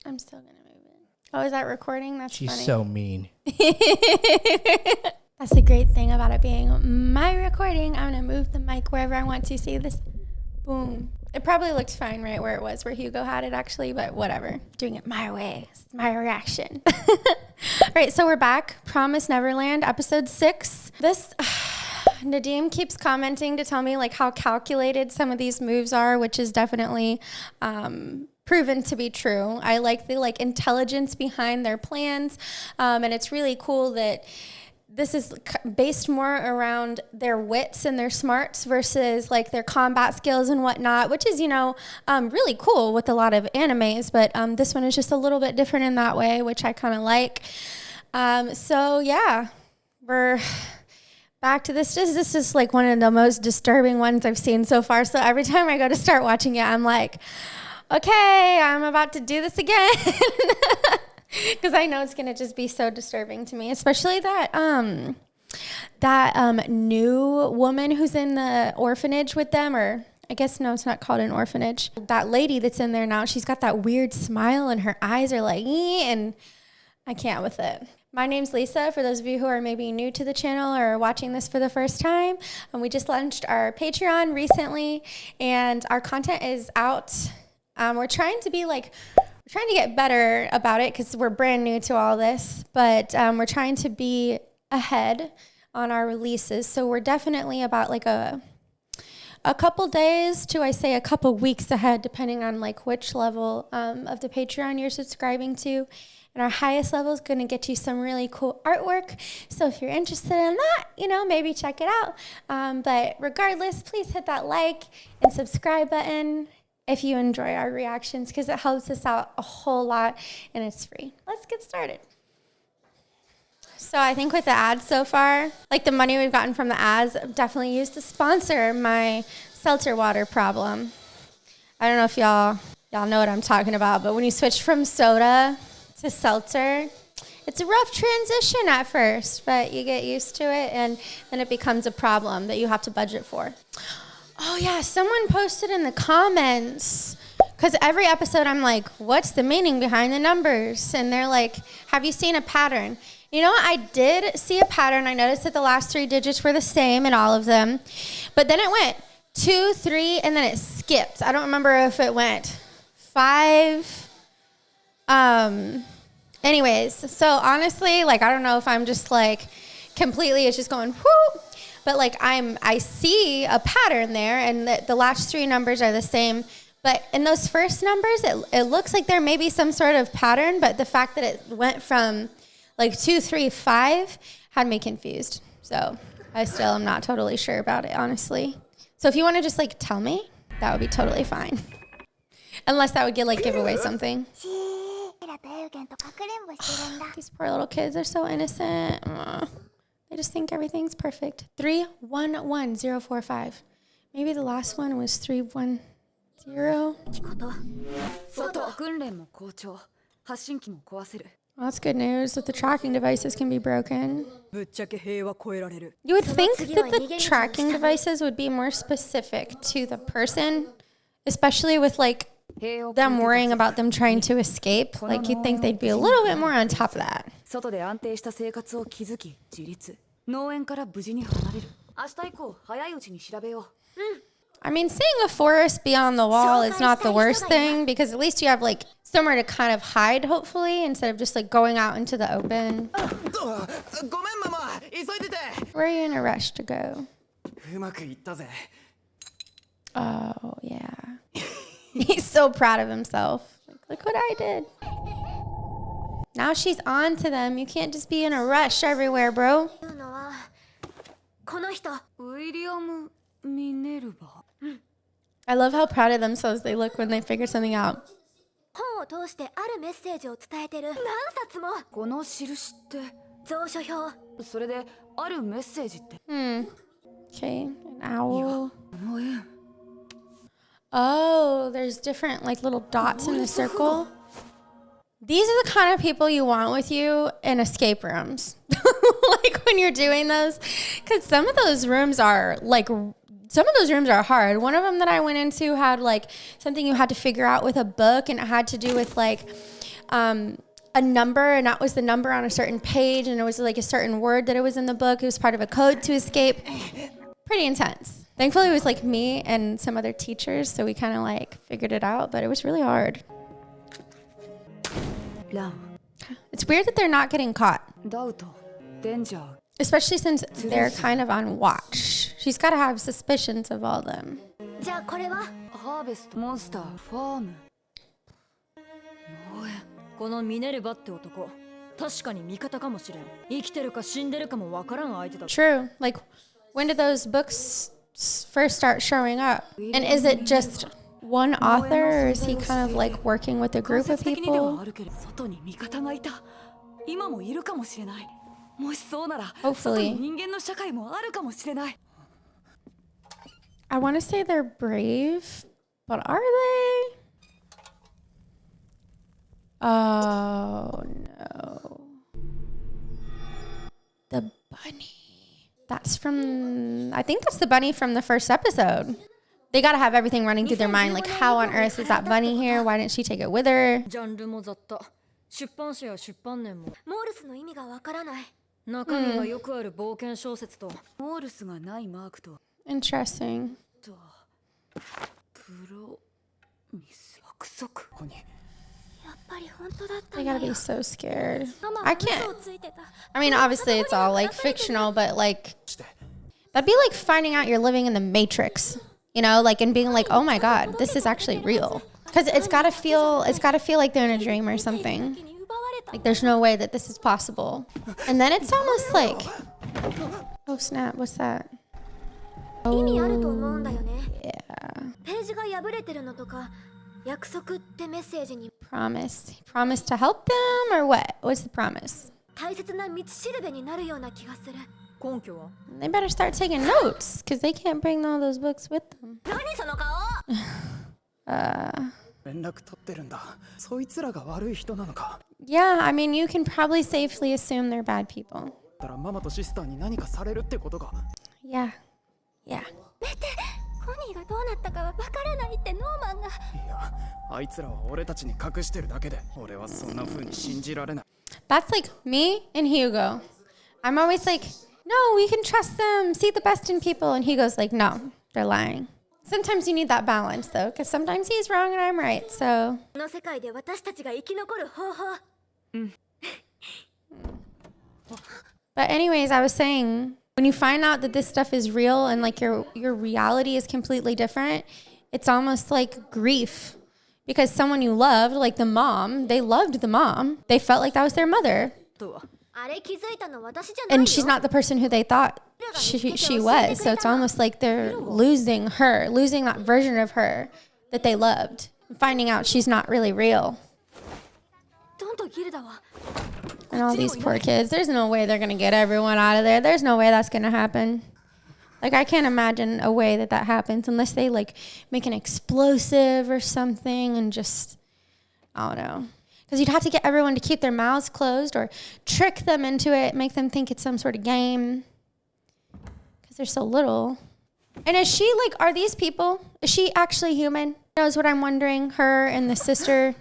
I'm still going to move it. Oh, is that recording? That's She's funny. so mean. That's the great thing about it being my recording. I'm going to move the mic wherever I want to. See this? Boom. It probably looked fine right where it was, where Hugo had it actually, but whatever. Doing it my way. It's my reaction. All right, so we're back. Promise Neverland, episode 6. This... Nadim keeps commenting to tell me like how calculated some of these moves are, which is definitely proven to be true. I like the intelligence behind their plans, and it's really cool that this is based more around their wits and their smarts versus like their combat skills and whatnot, which is, really cool with a lot of animes. But this one is just a little bit different in that way, which I kind of like. So yeah, we're back to this. This is like one of the most disturbing ones I've seen so far. So every time I go to start watching it, I'm like, okay, I'm about to do this again. Because I know it's going to just be so disturbing to me, especially that new woman who's in the orphanage with them, or I guess, no, it's not called an orphanage. That lady that's in there now, she's got that weird smile and her eyes are like, and I can't with it. My name's Lisa, for those of you who are maybe new to the channel or watching this for the first time. And we just launched our Patreon recently, and our content is out. We're trying to get better about it because we're brand new to all this, but we're trying to be ahead on our releases. So we're definitely about like a couple days to, I say, a couple weeks ahead, depending on like which level of the Patreon you're subscribing to. And our highest level is going to get you some really cool artwork. So if you're interested in that, maybe check it out. But regardless, please hit that like and subscribe button if you enjoy our reactions, because it helps us out a whole lot and it's free. Let's get started. So I think with the ads so far, like the money we've gotten from the ads, I've definitely used to sponsor my seltzer water problem. I don't know if y'all know what I'm talking about, but when you switch from soda to seltzer, it's a rough transition at first, but you get used to it, and then it becomes a problem that you have to budget for. Oh yeah, someone posted in the comments, because every episode I'm like, what's the meaning behind the numbers? And they're like, have you seen a pattern? You know what? I did see a pattern. I noticed that the last 3 digits were the same in all of them, but then it went 2, 3, and then it skipped. I don't remember if it went 5. Anyways, so honestly, like, I don't know if I'm just like completely, it's just going whoop, but like I see a pattern there, and the last 3 numbers are the same, but in those first numbers, it looks like there may be some sort of pattern, but the fact that it went from like 2, 3, 5 had me confused. So I still am not totally sure about it, honestly. So if you want to just like tell me, that would be totally fine. Unless that would give away something. These poor little kids are so innocent. They just think everything's perfect. 311045. Maybe the last one was 310. Well, that's good news that the tracking devices can be broken. You would think that the tracking devices would be more specific to the person, especially with like them worrying about them trying to escape. Like, you'd think they'd be a little bit more on top of that. I mean, seeing a forest beyond the wall is not the worst thing, because at least you have like somewhere to kind of hide, hopefully, instead of just like going out into the open. Where are you in a rush to go? Oh, yeah. He's so proud of himself. Like, look what I did. Now she's on to them. You can't just be in a rush everywhere, bro. I love how proud of themselves they look when they figure something out. Okay, an owl. Oh, there's different like little dots in the circle. These are the kind of people you want with you in escape rooms. Like when you're doing those, because some of those rooms are hard. One of them that I went into had like something you had to figure out with a book, and it had to do with like a number, and that was the number on a certain page, and it was like a certain word that it was in the book. It was part of a code to escape. Pretty intense. Thankfully, it was like me and some other teachers, so we kind of like figured it out, but it was really hard. It's weird that they're not getting caught. Especially since they're kind of on watch. She's got to have suspicions of all of them. True. Like, when did those books first start showing up? And is it just one author, or is he kind of like working with a group of people? Hopefully. I want to say they're brave, but are they? Oh no. The bunny. That's from, I think that's the bunny from the first episode. They got to have everything running through their mind. Like, how on earth is that bunny here? Why didn't she take it with her? Interesting. They gotta be so scared. I can't. I mean, obviously it's all like fictional, but like, that'd be like finding out you're living in the Matrix, you know, like, and being like, oh my God, this is actually real. Because it's gotta feel like they're in a dream or something. Like, there's no way that this is possible. And then it's almost like, oh snap, what's that? Oh, yeah. Promise to help them, or what? What's the promise? They better start taking notes, because they can't bring all those books with them. Yeah, I mean, you can probably safely assume they're bad people. Yeah. Yeah. That's like me and Hugo. I'm always like, no, we can trust them, see the best in people. And Hugo's like, no, they're lying. Sometimes you need that balance, though, because sometimes he's wrong and I'm right, so. But anyways, I was saying, when you find out that this stuff is real and like your reality is completely different, it's almost like grief. Because someone you loved, like the mom, they loved the mom. They felt like that was their mother. And she's not the person who they thought she was. So it's almost like they're losing that version of her that they loved. Finding out she's not really real. And all these poor kids, there's no way they're going to get everyone out of there. There's no way that's going to happen. Like, I can't imagine a way that happens unless they, like, make an explosive or something and just, I don't know. Because you'd have to get everyone to keep their mouths closed or trick them into it, make them think it's some sort of game. Because they're so little. And is she, like, are these people, is she actually human? Knows what I'm wondering, her and the sister.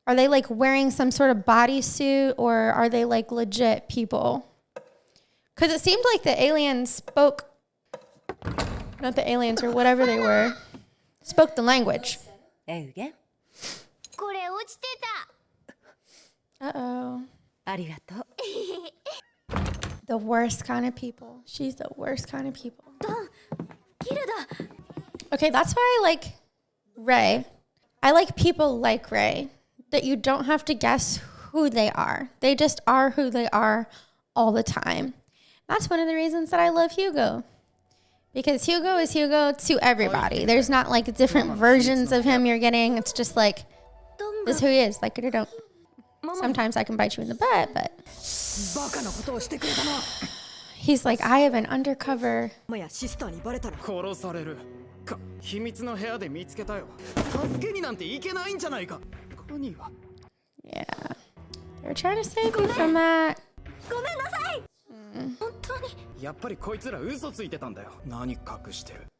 Are they, like, wearing some sort of bodysuit, or are they, like, legit people? Because it seemed like the aliens spoke, not the aliens or whatever they were, spoke the language. Uh-oh. The worst kind of people. She's the worst kind of people. Okay, that's why I like Ray. I like people like Ray. That you don't have to guess who they are. They just are who they are all the time. That's one of the reasons that I love Hugo. Because Hugo is Hugo to everybody. There's not like different versions of him you're getting. It's just like, this is who he is, like it or don't. Sometimes I can bite you in the butt, but he's like, I have an undercover. Yeah. They were trying to save you from that.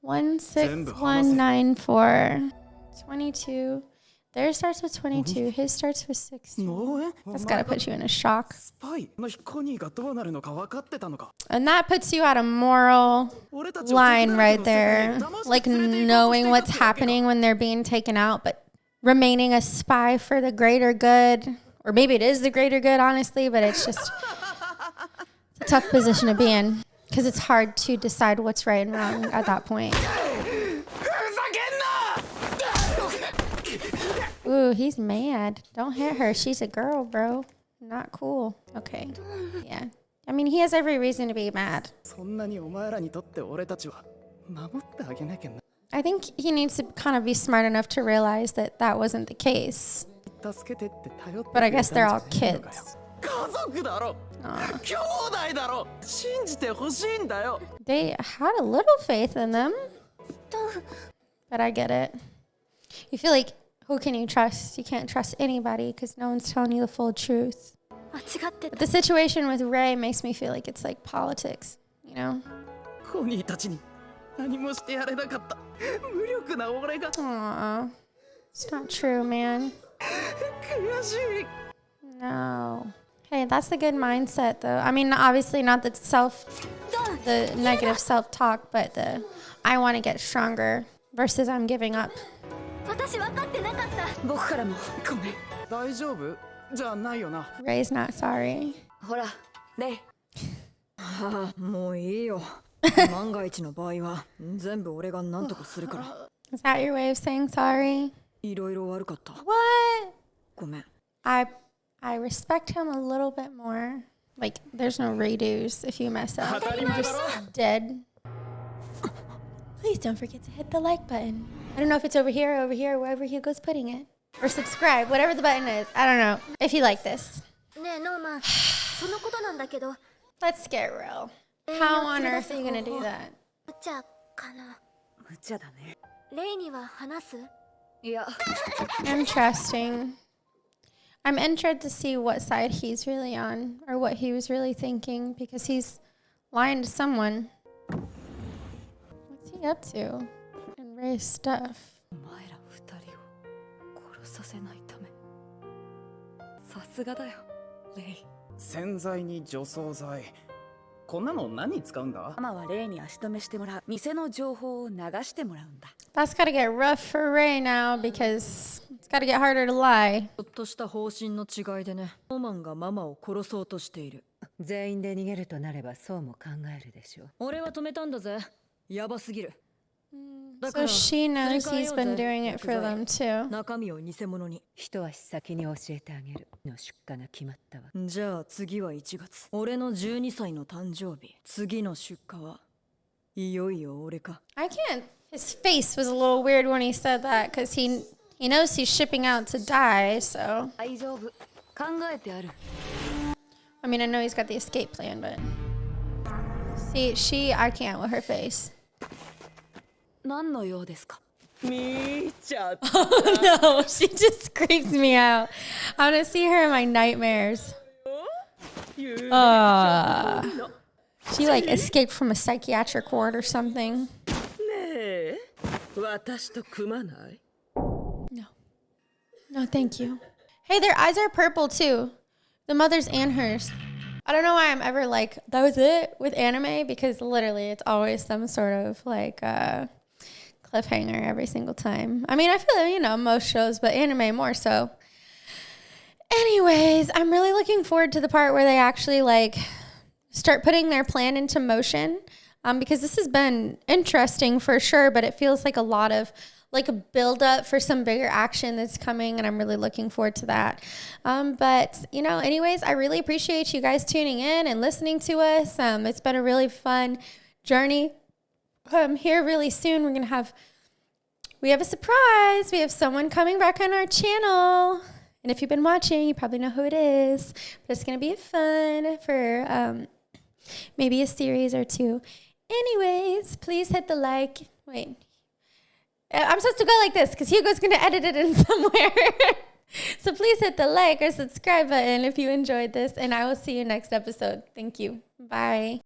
16194 22 Theirs starts with 22. His starts with 16. That's got to put you in a shock. And that puts you at a moral line right there. Like knowing what's happening when they're being taken out, but remaining a spy for the greater good. Or maybe it is the greater good, honestly, but it's just it's a tough position to be in. Because it's hard to decide what's right and wrong at that point. Ooh, he's mad. Don't hit her. She's a girl, bro. Not cool. Okay. Yeah. I mean, he has every reason to be mad. I think he needs to kind of be smart enough to realize that that wasn't the case. But I guess they're all kids. They had a little faith in them. But I get it. You feel like, who can you trust? You can't trust anybody because no one's telling you the full truth. But the situation with Ray makes me feel like it's like politics, you know? Aww. It's not true, man. No. Hey, that's the good mindset, though. I mean, obviously not the negative self-talk, but the I want to get stronger versus I'm giving up. Ray's not sorry. Is that your way of saying sorry? What? I respect him a little bit more. Like, there's no redos if you mess up. You're just dead. Please don't forget to hit the like button. I don't know if it's over here, wherever Hugo's putting it. Or subscribe, whatever the button is. I don't know. If you like this. Let's get real. How on earth are you going to do that? Interesting. I'm interested to see what side he's really on or what he was really thinking because he's lying to someone. What's he up to? And Ray's stuff. That's gotta get rough for Ray now because it's gotta get harder to lie. So she knows he's been doing it for them too. I can't. His face was a little weird when he said that because he knows he's shipping out to die, so. I mean, I know he's got the escape plan, but. See, I can't with her face. Oh no, she just creeps me out. I want to see her in my nightmares. She like escaped from a psychiatric ward or something. No, thank you. Hey, their eyes are purple too. The mother's and hers. I don't know why I'm ever like, that was it with anime, because literally it's always some sort of like cliffhanger every single time. I mean, I feel, most shows, but anime more so. Anyways, I'm really looking forward to the part where they actually like start putting their plan into motion, because this has been interesting for sure, but it feels like a lot of like a build up for some bigger action that's coming, and I'm really looking forward to that. But anyways, I really appreciate you guys tuning in and listening to us. It's been a really fun journey. Here really soon we have a surprise. We have someone coming back on our channel. And if you've been watching, you probably know who it is. But it's going to be fun for maybe a series or two. Anyways, please hit the like. Wait. I'm supposed to go like this because Hugo's going to edit it in somewhere. So please hit the like or subscribe button if you enjoyed this. And I will see you next episode. Thank you. Bye.